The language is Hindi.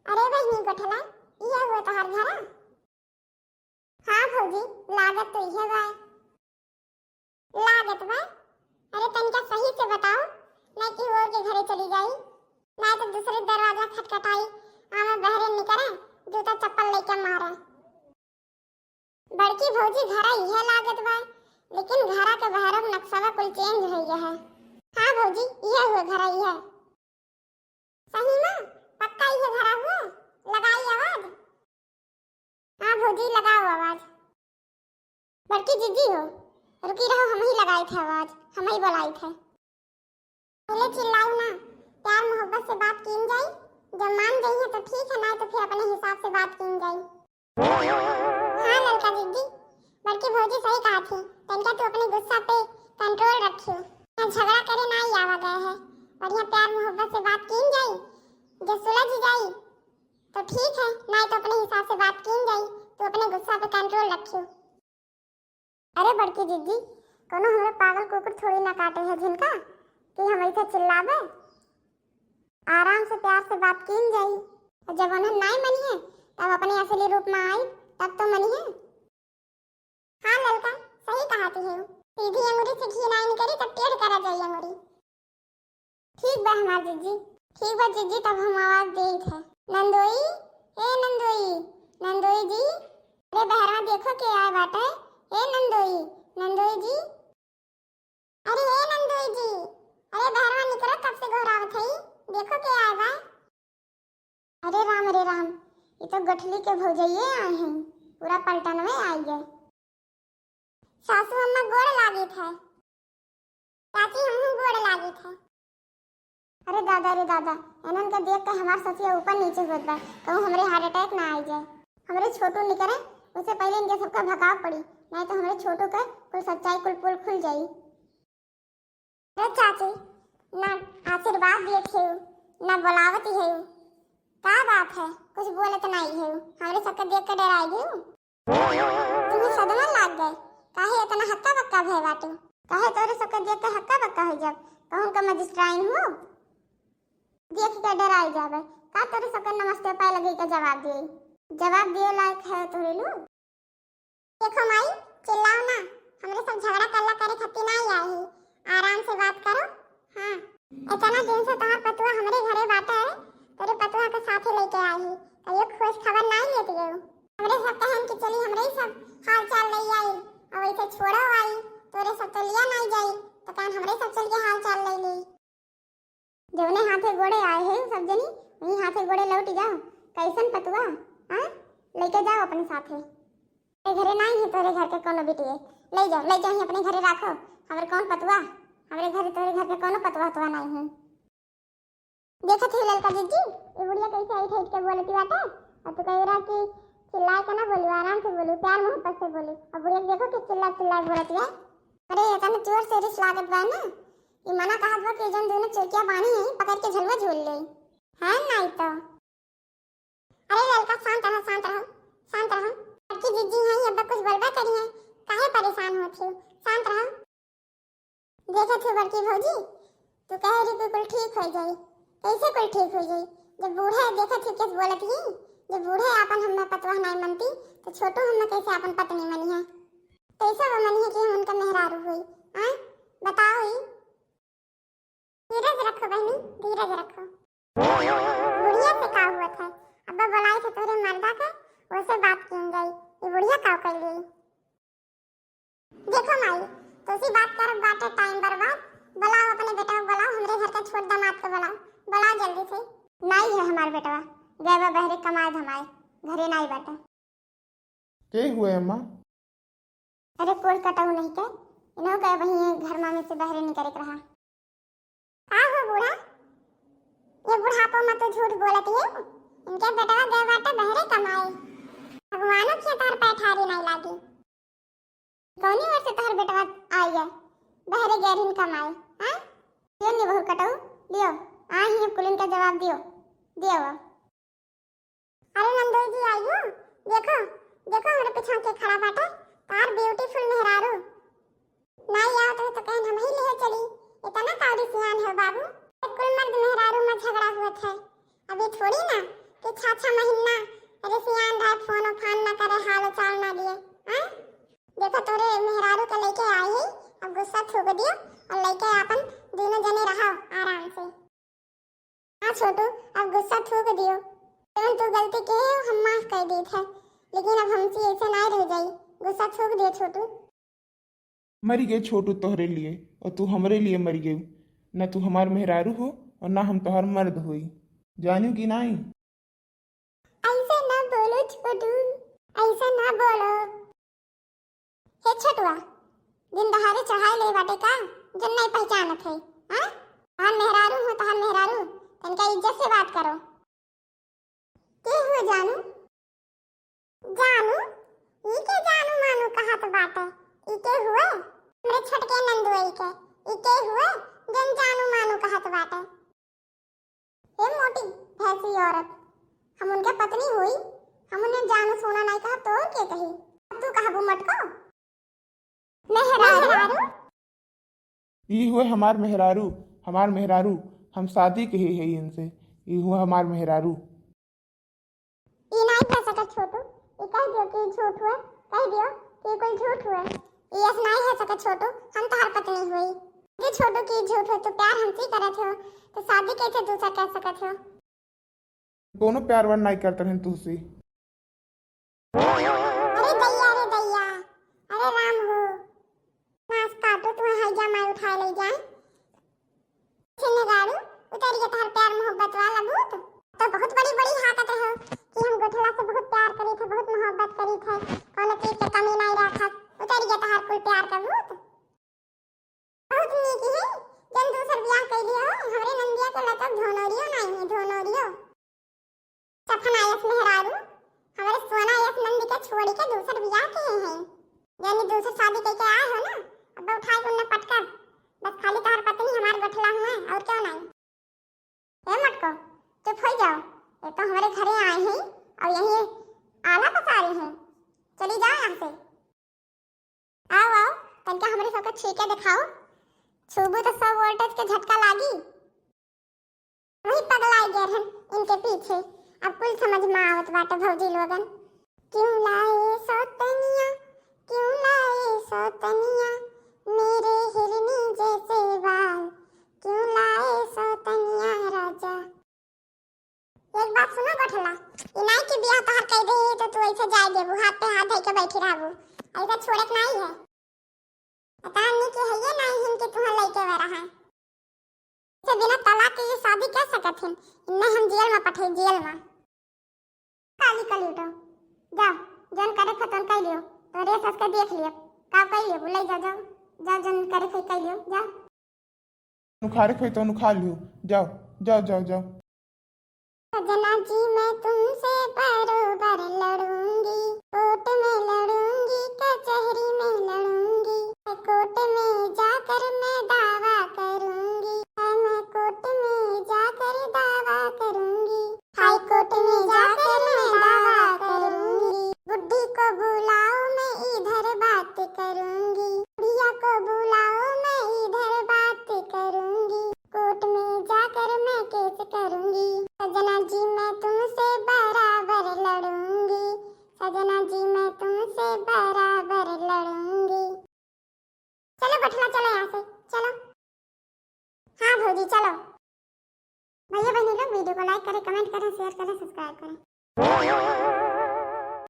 अरे बहनी गोठला ये हुआ तोहर घरा। हाँ भौजी लागत तो ये बा। लागत बा। अरे तनिका सही से बताओ, नहीं कि और के घरे चली जाई, नहीं तो दूसरे दरवाजा खटखटाई, आमे बहरे निकले, जूता चप्पल लेके मारे। बड़की भौजी घरा ये लागत बा, लेकिन घरा के बहरों नक्शा कुल चेंज हो गया है। हाँ भौजी ये हुआ घरा ये। सही में पक्का ये घरा हुआ। लगाई आवाज। हाँ भौजी लगाओ आवाज। बड़की जीजी हो, रुकी रहो, हम ही लगाए थे आवाज, हम ही बुलाई थे। पहले चिल्लाओ ना, प्यार मोहब्बत से बात की जाए, जब मान गई है तो ठीक है, ना तो फिर अपने हिसाब से बात की जाए। हाँ ललका जीजी, बड़की भौजी सही कहा थी, तनिका तू अपने गुस्सा पे कंट्रोल रखियो। यहाँ झगड़ा करे ना ही आवा गया है, और यहाँ प्यार मोहब्बत से बात की जाए, जब सुलझ जाए तो ठीक है, ना तो अपने हिसाब से बात की जाए, तो अपने गुस्सा पे कंट्रोल रखियो। अरे बड़की जीजी, कोनो हमरे पागल कुकुर थोड़ी ना काटे है जिनका कि हम ऐसे चिल्लावे। आराम से प्यार से बात की जाए, और जब उन्हें नहीं मनी है तब अपने असली रूप में आई, तब तो मनी है। हाँ ललका सही कहा थी, सीधी अंगुरी से घी नहीं निकली तब टेढ़ करा जाए अंगुरी। ठीक बा हमार जीजी, ठीक बा जीजी, तब हम आवाज दे थे। नंदोई, ए नंदोई, नंदोई जी, अरे बहरा देखो के आए बाटे। ए नंदोई, नंदोई जी, अरे ए नंदोई जी, अरे बहरा निकलो, कब से घोरावत हई, देखो के आए बा। अरे राम, ये तो गठली के भौजइये आए हैं, पूरा पलटन में आई गए। सासू अम्मा गोड़ लागी थे, चाची हमहू गोड़ लागी थे। अरे दादा रे दादा, इन्हन के देख के हमार ससिया ऊपर नीचे होत बा, कहूं हमरे हार्ट अटैक ना आ जाए। हमरे छोटू निकले उससे पहले इनके सबका भगाव पड़ी, नहीं तो हमरे छोटू का कुल सच्चाई कुल पुल खुल जाई। अरे चाची ना आशीर्वाद दिए थे, ना बुलावती है, का बात है, कुछ बोले तो नहीं है, हमरे सबका देख के डराई गई। तुम्हें सदमा लाग गए, काहे इतना हक्का बक्का भय बाटू, काहे तोरे सबका देख के हक्का बक्का हो जब कहूं का मजिस्ट्राइन हूं, देख के डराई जावे, का तोरे सबका नमस्ते पाए लगे का जवाब दिए लायक है तोरे लोग। देखो माई चिल्लाओ ना, हमरे सब झगड़ा कल्ला करे खातिर नहीं आई है, आराम से बात करो। हाँ इतना दिन से तुम्हार पतुआ हमरे घरे बाटे है, तेरे पतुआ के साथे लेके आई है, कहियो खोज खबर नहीं लेती हो। हमरे सब कहन कि चली हमरे ही सब हाल चाल ले आई, और वैसे छोड़ो आई, तोरे सब तो लिया नहीं जाई, तो कहन हमरे सब चल के हाल चाल ले ली। जौने हाथे गोड़े आए हैं सब जनी, वही हाथे गोड़े लौट जाओ। कैसन पतुआ, हाँ लेके जाओ अपने साथे। तेरे घरे नहीं है तोरे घर के कोनो बिटिए, ले जाओ अपने घरे रखो। हमरे कौन पतुआ, हमरे घरे तोरे घर के कोनो पतुआ तो नहीं है। देखो थी ललका जीजी, ये बुढ़िया कैसे आई ठेठ के बोलती बाटे, और तू कह रहा कि चिल्लाए के ना बोली, आराम से बोली, प्यार मोहब्बत से बोली, और बुढ़िया देखो कि चिल्ला बोलती है। अरे इतना जोर से रिस लागत बा ना, ये मना कहा था कि जन दोनों चुरकिया बानी है पकड़ के झलवा झूल ले है नहीं तो। अरे ललका शांत रहो, बड़की जीजी है, अब कुछ बोलबा करी है, काहे परेशान होती हो, शांत रहो। देखो थी बड़की भौजी, तू कह रही कुल ठीक हो जाए, कैसे कुल ठीक हो जाए, जब बूढ़े देखो थी किस बोलत ही, जब बूढ़े अपन हमें पतवा नहीं मनती तो छोटू हमें कैसे अपन पत्नी मनी है, कैसे वो मनी है कि हम उनका मेहरारू हुई। हाँ बताओ ही, धीरज रखो बहनी, धीरज रखो। बुढ़िया से का हुआ था, अब बुलाई थे तोरे मर्दा के, उससे बात की गई, ये बुढ़िया का कर गई। देखो माई तो सी बात कर बाटे टाइम बर्बाद, बुलाओ अपने बेटा को, बुलाओ हमरे घर का छोट दामाद को, बुलाओ जल्दी से। नहीं है हमार बेटवा, गए बहरे कमाए धमाए, घरे नहीं बैठे। के हुए अम्मा? अरे कोल कटाऊ नहीं के, इन्हों गए वहीं घर मामे से बहरे निकल रहा। का हो बूढ़ा, ये बुढ़ापो में तो झूठ बोलती है, इनके बेटवा गए बाटे बहरे कमाए, भगवानों की तार पैठारी नहीं लागी, कौनी वर्ष से तार बेटवा आई है बहरे गैरिन कमाए। हाँ ये नहीं बहु कटाऊ, लियो आई ही कुलिन का जवाब दियो। अरे नंदोई जी आई हो, देखो हमारे पीछे के खड़ा बाटे, तार ब्यूटीफुल मेहरारू, नहीं आओ तो कहन हम ही ले चली, इतना काउरी सियान है बाबू, कुल मर्द मेहरारू में झगड़ा हुआ था, अभी थोड़ी ना कि 6 महीना अरे सियान रहे फोन फान ना करे हाल चाल ना दिए। हां देखो तोरे मेहरारू के लेके आई है अब गुस्सा थूक दियो और लेके अपन दोनों जने रहो आराम से। हाँ छोटू अब गुस्सा थूक दियो। तू गलती के हम माफ कर दी थे लेकिन अब हमसे ऐसे ना रह जाई। गुस्सा थूक दियो छोटू। मरी गए छोटू तोहरे लिए और तू हमरे लिए मरी गई। न तू हमार मेहरारू हो और ना हम तोहर मर्द हुई। जानू कि नहीं? ऐसे ना बोलो छोटू, ऐसे ना बोलो। हे छोटुआ दिन दहाड़े चढ़ाई ले बाटे का जन नहीं पहचानत है। हां तहार मेहरारू हो तहार मेहरारू तनका इज्जत से बात करो। के हो जानू? जानू ई के जानू मानू कहा तो बात है ई के हुए मेरे छटके नंदुई के ई के हुए जन जानू मानू कहा तो बात है। हे मोटी भैंसी औरत हम उनके पत्नी हुई हम उन्हें जानू सोना नहीं कहा तो और के कही तू कहबू मटको मेहरारू। ये हुए हमार मेहरारू हम शादी के ही है इनसे। ये हुआ हमार मेहरारू। ई नहीं कह सका छोटू ई कह दियो कि झूठ हुए कह दियो कि कोई झूठ हुए। ई ऐसा नहीं है सका छोटू हम तोहर पत्नी हुई। ये छोटू की झूठ हो तो प्यार हमसे करत हो तो शादी कैसे दूसरा कह सकत हो। कोनो प्यार वर नहीं करते हैं तुझसे। अरे दैया अरे राम हो नास काटो तुम्हें हैजा मैं उठा ले जाए छिने गाड़ू उतारिए तोहर प्यार मोहब्बत वाला भूत। तो बहुत बड़ी हाकत हो कि हम गोठला से बहुत प्यार करी थे बहुत मोहब्बत करी थे कोनो चीज के कमी नहीं रखत उतारिए तोहर कुल प्यार का भूत। बहुत नीक है जन दूसर ब्याह कर लियो हमरे नंदिया के लतक धोनोरियो नहीं है धोनोरियो सफनायस मेहरारू हमारे सोना यस नंदी के छोड़ी के दूसर ब्याह के हैं यानी दूसर शादी करके आए हो ना अब उठाई उन्ने पटकर बस खाली तोहर पत्नी हमार गोठला हुआ और क्यों नहीं। हे मटको चुप हो जाओ ये तो हमारे घरे आए हैं और यही आला पसा रही हैं चली जाओ यहाँ से। आओ तनका हमारे सबका छीके दिखाओ छूबू तो 100 वोल्टेज के झटका लागी। वही पगलाई गए हैं इनके पीछे अब कुल समझ में आवत बाटे भौजी लोगन। क्यों लाए सौतनिया मेरे हिरनी जैसे बाल क्यों लाए सौतनिया राजा। एक बात सुनो गोठला इनाई के बियाह तोहर कह दे तो तू ऐसे जाए देबू हाथ पे हाथ धइ के बैठी रहबू ऐसा छोड़क नहीं है। पता नहीं कि है ये नहीं हिन के तुम्हां लइके वे रहा से बिना तलाक के ये शादी कर सकत हन इन्ने हम जेल में पठे जेल में। काली कलूटो जाओ जन करे खतन कर लियो तो रे सस के देख लियो का कर लियो बुलाई जाओ जन करे फिर कर लियो जाओ। नुखारे खोई तो नुखा लियो जाओ। सजना जी मैं तुमसे बरोबर लड़ूंगी कोर्ट में लड़ूंगी कचहरी में लड़ूंगी कोर्ट में जाकर मैं दावा करूंगी मैं कोर्ट में जाकर दावा करूंगी हाई कोर्ट में जाकर मैं दावा करूंगी। बुढ़ी को बुलाओ मैं इधर बात करूंगी बुढ़िया को बुलाओ मैं इधर बात करूंगी कोर्ट में जाकर मैं केस करूंगी। सजना जी मैं तुमसे बराबर लड़ूंगी सजना जी मैं तुमसे बराबर लड़ूंगी। चलो बठला चलो यहाँ से चलो। हाँ भौजी चलो। भैया बहनी लोग वीडियो को लाइक करें कमेंट करें शेयर करें सब्सक्राइब करें।